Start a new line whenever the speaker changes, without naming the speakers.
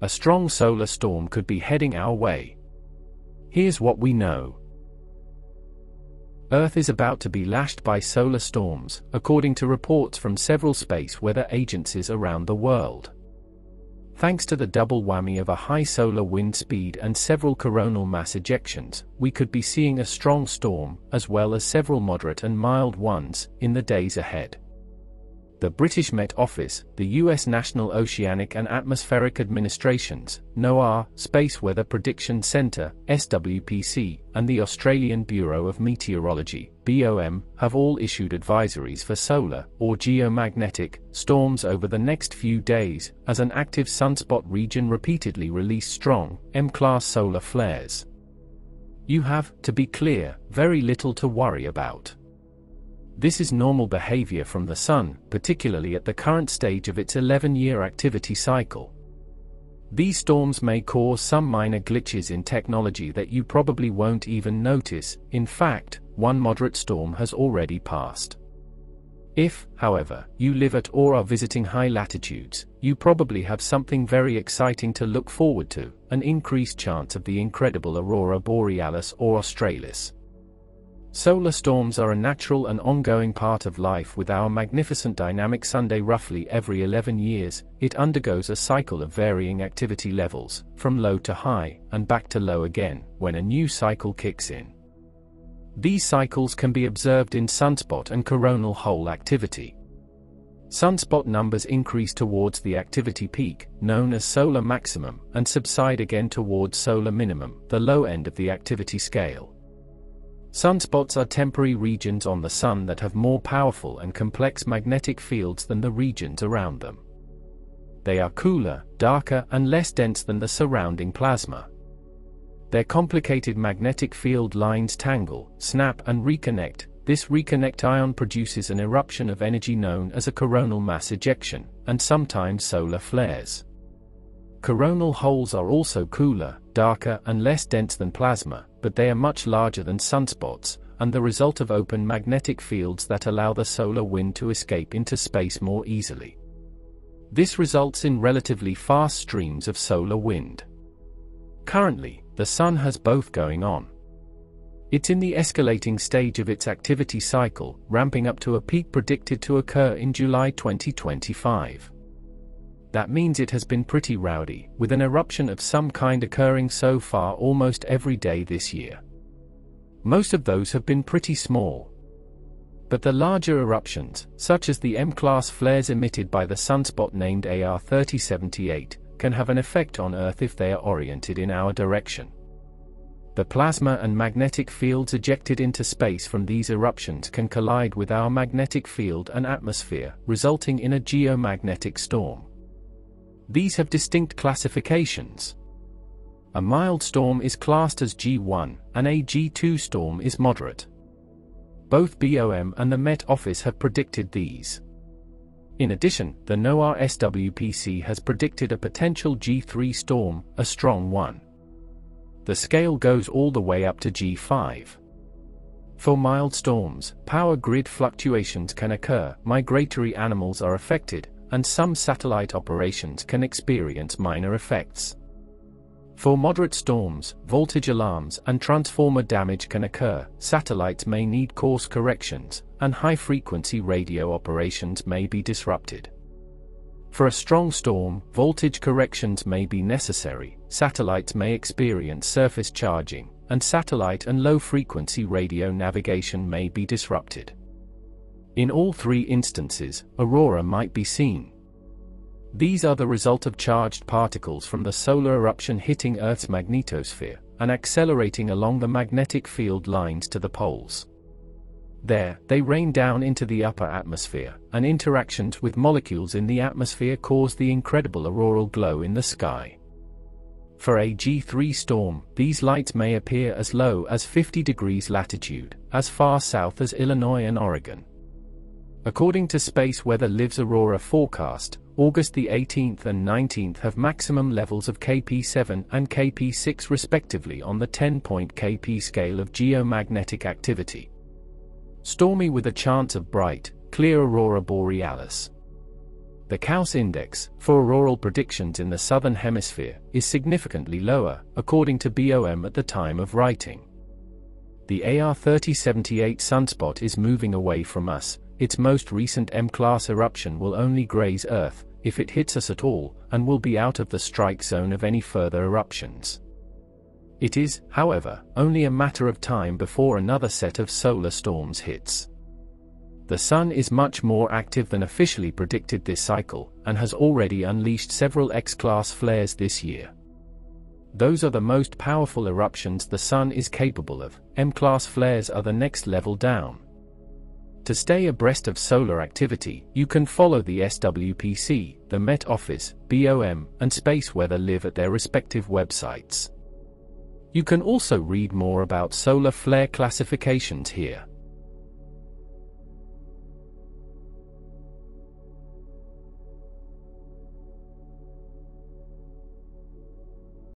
A strong solar storm could be heading our way. Here's what we know. Earth is about to be lashed by solar storms, according to reports from several space weather agencies around the world. Thanks to the double whammy of a high solar wind speed and several coronal mass ejections, we could be seeing a strong storm, as well as several moderate and mild ones, in the days ahead. The British Met Office, the US National Oceanic and Atmospheric Administration's NOAA Space Weather Prediction Centre (SWPC), and the Australian Bureau of Meteorology (BOM) have all issued advisories for solar, or geomagnetic, storms over the next few days, as an active sunspot region repeatedly released strong, M-class solar flares. You have, to be clear, very little to worry about. This is normal behavior from the Sun, particularly at the current stage of its 11-year activity cycle. These storms may cause some minor glitches in technology that you probably won't even notice. In fact, one moderate storm has already passed. If, however, you live at or are visiting high latitudes, you probably have something very exciting to look forward to, an increased chance of the incredible aurora borealis or australis. Solar storms are a natural and ongoing part of life with our magnificent dynamic Sunday. Roughly every 11 years, it undergoes a cycle of varying activity levels, from low to high, and back to low again, when a new cycle kicks in. These cycles can be observed in sunspot and coronal hole activity. Sunspot numbers increase towards the activity peak, known as solar maximum, and subside again towards solar minimum, the low end of the activity scale. Sunspots are temporary regions on the Sun that have more powerful and complex magnetic fields than the regions around them. They are cooler, darker, and less dense than the surrounding plasma. Their complicated magnetic field lines tangle, snap, and reconnect. This reconnect ion produces an eruption of energy known as a coronal mass ejection, and sometimes solar flares. Coronal holes are also cooler, darker, and less dense than plasma, but they are much larger than sunspots, and the result of open magnetic fields that allow the solar wind to escape into space more easily. This results in relatively fast streams of solar wind. Currently, the Sun has both going on. It's in the escalating stage of its activity cycle, ramping up to a peak predicted to occur in July 2025. That means it has been pretty rowdy, with an eruption of some kind occurring so far almost every day this year. Most of those have been pretty small. But the larger eruptions, such as the M-class flares emitted by the sunspot named AR 3078, can have an effect on Earth if they are oriented in our direction. The plasma and magnetic fields ejected into space from these eruptions can collide with our magnetic field and atmosphere, resulting in a geomagnetic storm. These have distinct classifications. A mild storm is classed as G1, and a G2 storm is moderate. Both BOM and the Met Office have predicted these. In addition, the NOAA SWPC has predicted a potential G3 storm, a strong one. The scale goes all the way up to G5. For mild storms, power grid fluctuations can occur, migratory animals are affected, and some satellite operations can experience minor effects. For moderate storms, voltage alarms and transformer damage can occur, satellites may need course corrections, and high-frequency radio operations may be disrupted. For a strong storm, voltage corrections may be necessary, satellites may experience surface charging, and satellite and low-frequency radio navigation may be disrupted. In all three instances, aurora might be seen. These are the result of charged particles from the solar eruption hitting Earth's magnetosphere, and accelerating along the magnetic field lines to the poles. There, they rain down into the upper atmosphere, and interactions with molecules in the atmosphere cause the incredible auroral glow in the sky. For a G3 storm, these lights may appear as low as 50 degrees latitude, as far south as Illinois and Oregon. According to Space Weather Live's Aurora forecast, August the 18th and 19th have maximum levels of KP7 and KP6 respectively on the 10-point KP scale of geomagnetic activity. Stormy with a chance of bright, clear aurora borealis. The Gauss index, for auroral predictions in the southern hemisphere, is significantly lower, according to BOM at the time of writing. The AR 3078 sunspot is moving away from us. Its most recent M-class eruption will only graze Earth, if it hits us at all, and will be out of the strike zone of any further eruptions. It is, however, only a matter of time before another set of solar storms hits. The Sun is much more active than officially predicted this cycle, and has already unleashed several X-class flares this year. Those are the most powerful eruptions the Sun is capable of. M-class flares are the next level down. To stay abreast of solar activity, you can follow the SWPC, the Met Office, BOM, and Space Weather Live at their respective websites. You can also read more about solar flare classifications here.